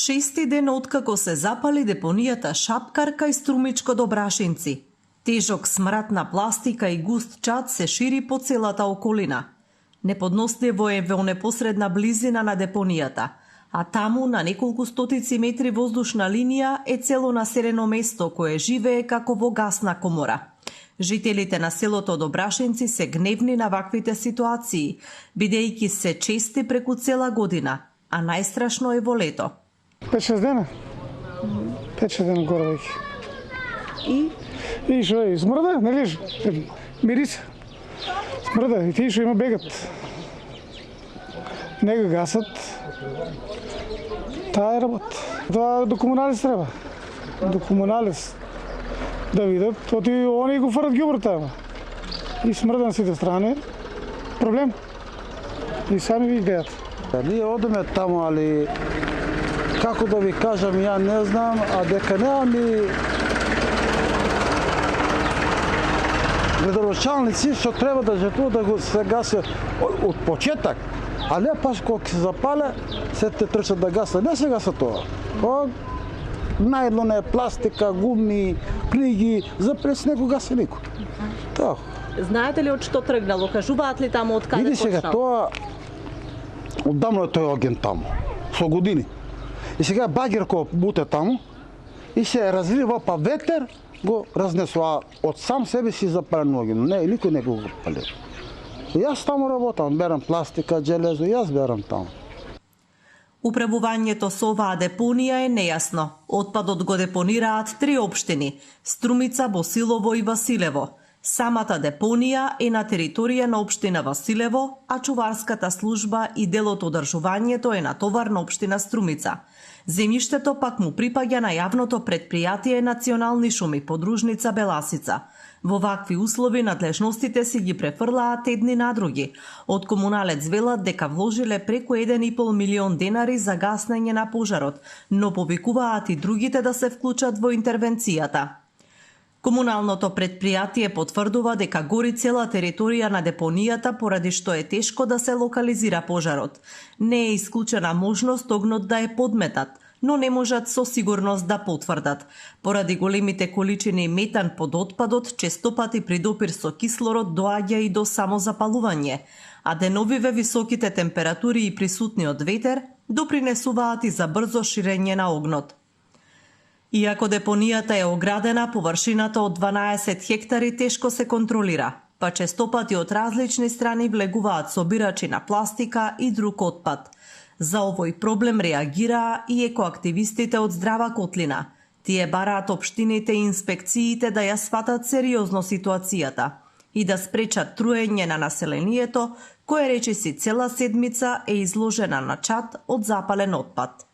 6 ден откако се запали депонијата Шапкар кај Струмичко до Брашинци. Тежок смрад на пластика и густ чад се шири по целата околина. Неподносливо е во непосредна близина на депонијата, а таму на неколку стотици метри воздушна линија е цело населено место кое живее како во гасна комора. Жителите на селото Добрашинци се гневни на ваквите ситуации, бидејќи се чести преку цела година, а најстрашно е во лето. 5-6 дена. 5-6 дена горе веќе. И што е, смрда, нели? Мириса. Смрда, и тие што има бегат. Не го гасат. Таа е работа. Тоа до комуналис треба. До комуналис. Да видат, оти они го фрат ѓуброт таа. И смрда на сите страни. Проблем. И сами ви гледат. Ние одеме таму, али како да ви кажам, ја не знам, а дека немаме градоначалници што треба да жертвуваат да го се гаси од почеток, а не паш кога се запале, се те трчат да гасат. Не се гаса тоа. Најдлон е пластика, гуми, книги, за прес не го гаси никој. Тоа. Знаете ли од што тргнало? Кажуваат ли таму од каде почнало? Види сега, тоа одамно е тој агент таму, со години. И сега багер кога буте таму и се разлива па ветер го разнесува од сам себе си запален огин. Не, никој не го пали. И јас таму работам, берам пластика, железо, јас берам таму. Управувањето со оваа депонија е нејасно. Отпадот го депонираат 3 општини – Струмица, Босилово и Василево. Самата депонија е на територија на општина Василево, а чуварската служба и дел од одржувањето е на товар на општина Струмица. Земјиштето пак му припаѓа на јавното претпријатие Национални шуми, подружница Беласица. Во вакви услови надлежностите си ги префрлаат едни на други. Од комуналец велат дека вложиле преку 1,5 милион денари за гаснење на пожарот, но повикуваат и другите да се вклучат во интервенцијата. Комуналното претпријатие потврдува дека гори цела територија на депонијата поради што е тешко да се локализира пожарот. Не е исклучена можност огнот да е подметат, но не можат со сигурност да потврдат. Поради големите количини метан под отпадот, честопати при допир со кислород доаѓа и до самозапалување, а деновиве високите температури и присутниот ветер допринесуваат и за брзо ширење на огнот. Иако депонијата е оградена, површината од 12 хектари тешко се контролира, па честопати од различни страни влегуваат собирачи на пластика и друг отпад. За овој проблем реагираа и екоактивистите од Здрава Котлина. Тие бараат општините и инспекциите да ја сватат сериозно ситуацијата и да спречат труење на населението, кое речиси цела седмица е изложена на чад од запален отпад.